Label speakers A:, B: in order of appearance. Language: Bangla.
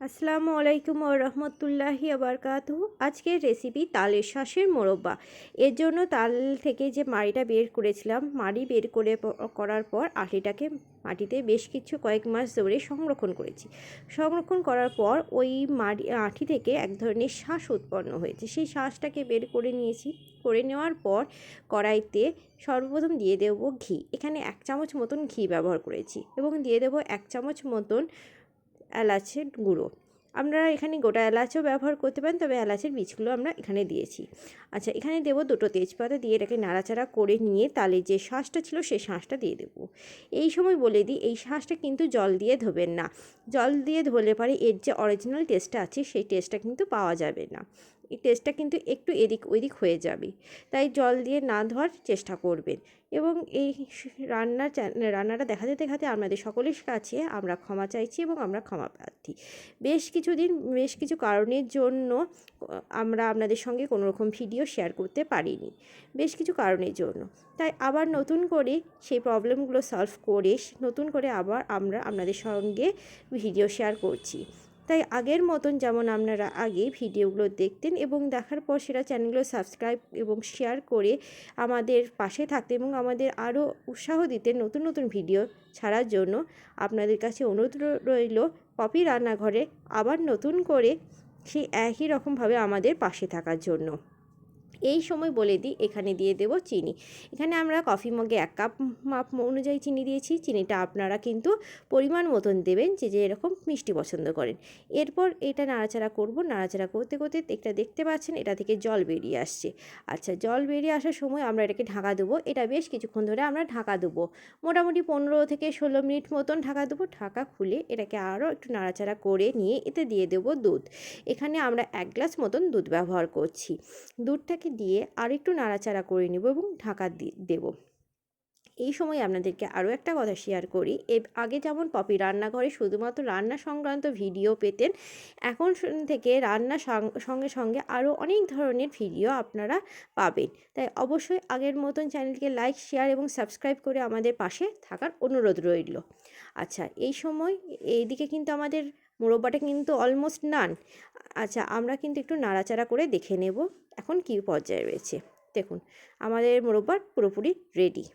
A: আসসালামু আলাইকুম ওয়া রাহমাতুল্লাহি ওয়া বারাকাতুহু। আজকের রেসিপি তালের শাঁসের মোরব্বা। এর জন্য তাল থেকে যে মাড়িটা বের করেছিলাম, মাড়ি বের করার পর আটিটাকে মাটিতে বেশ কয়েক মাস ধরে সংরক্ষণ করেছি। সংরক্ষণ করার পর ওই আটি থেকে এক ধরনের শাঁস উৎপন্ন হয়েছে। সেই শাঁসটাকে বের করে নিয়েছি। করে নেওয়ার পর কড়াইতে সর্বপ্রথম দিয়ে দেব ঘি। এখানে 1 চামচ মতন ঘি ব্যবহার করেছি এবং দিয়ে দেব 1 চামচ মতন এলাচের গুঁড়ো। আপনারা এখানে গোটা এলাচও ব্যবহার করতে পারেন, তবে এলাচের বীজগুলো আমরা এখানে দিয়েছি। আচ্ছা, এখানে দেবো 2টো তেজপাতা, দিয়ে এটাকে নাড়াচাড়া করে নিয়ে তালের যে শাঁসটা ছিল সেই শাঁসটা দিয়ে দেবো। এই সময় বলে দিই, এই শাঁসটা কিন্তু জল দিয়ে ধোবেন না। জল দিয়ে ধরলে পরে এর যে অরিজিনাল টেস্টটা আছে সেই টেস্টটা কিন্তু পাওয়া যাবে না। এই টেস্টটা কিন্তু একটু এদিক ওদিক হয়ে যাবে, তাই জল দিয়ে না ধোয়ার চেষ্টা করবেন। এবং এই রান্নাটা দেখাতে আমাদের সকলের কাছে আমরা ক্ষমা চাইছি এবং আমরা ক্ষমা প্রার্থী। বেশ কিছু কারণের জন্য আমরা আপনাদের সঙ্গে কোনো রকম ভিডিও শেয়ার করতে পারিনি, বেশ কিছু কারণের জন্য। তাই আবার নতুন করে সেই প্রবলেমগুলো সলভ করে নতুন করে আবার আমরা আপনাদের সঙ্গে ভিডিও শেয়ার করছি। তাই আগের মতন যেমন আপনারা আগে ভিডিওগুলো দেখতেন এবং দেখার পর সেটা চ্যানেলগুলো সাবস্ক্রাইব এবং শেয়ার করে আমাদের পাশে থাকতেন এবং আমাদের আরও উৎসাহ দিতেন নতুন নতুন ভিডিও ছাড়ার জন্য, আপনাদের কাছে অনুরোধ রইল পপি রান্নাঘরে আবার নতুন করে সেই একই রকমভাবে আমাদের পাশে থাকার জন্য। এই সময় বলে দিই, এখানে দিয়ে দেব চিনি। এখানে আমরা কফি মগে 1 কাপ মাপ অনুযায়ী চিনি দিয়েছি। চিনিটা আপনারা কিন্তু পরিমাণ মতন দেবেন, যে এরকম মিষ্টি পছন্দ করেন। এরপর এটা নাড়াচাড়া করব। নাড়াচাড়া করতে করতে এটা দেখতে পাচ্ছেন এটা থেকে জল বেরিয়ে আসছে। আচ্ছা, জল বেরিয়ে আসার সময় আমরা এটাকে ঢাকা দেবো। এটা বেশ কিছুক্ষণ ধরে আমরা ঢাকা দেবো, মোটামুটি 15 থেকে 16 মিনিট মতন ঢাকা দেবো। ঢাকা খুলে এটাকে আরও একটু নাড়াচাড়া করে নিয়ে এতে দিয়ে দেবো দুধ। এখানে আমরা 1 গ্লাস মতন দুধ ব্যবহার করছি। দুধটাকে দিয়ে আরেকটু নাড়াচাড়া করে নেব এবং ঢাকা দেব। এই সময় আপনাদেরকে আরও একটা কথা শেয়ার করি, আগে যেমন পপি রান্নাঘরে শুধুমাত্র রান্না সংক্রান্ত ভিডিও পেতেন, এখন থেকে রান্না সঙ্গে সঙ্গে আরও অনেক ধরনের ভিডিও আপনারা পাবেন। তাই অবশ্যই আগের মতন চ্যানেলকে লাইক, শেয়ার এবং সাবস্ক্রাইব করে আমাদের পাশে থাকার অনুরোধ রইল। আচ্ছা, এই সময় এইদিকে কিন্তু আমাদের মোরব্বাটা কিন্তু অলমোস্ট ডান। আচ্ছা, আমরা কিন্তু একটু নাড়াচাড়া করে দেখে নেব এখন কী পর্যায়ে রয়েছে। দেখুন, আমাদের মোরব্বা পুরোপুরি রেডি।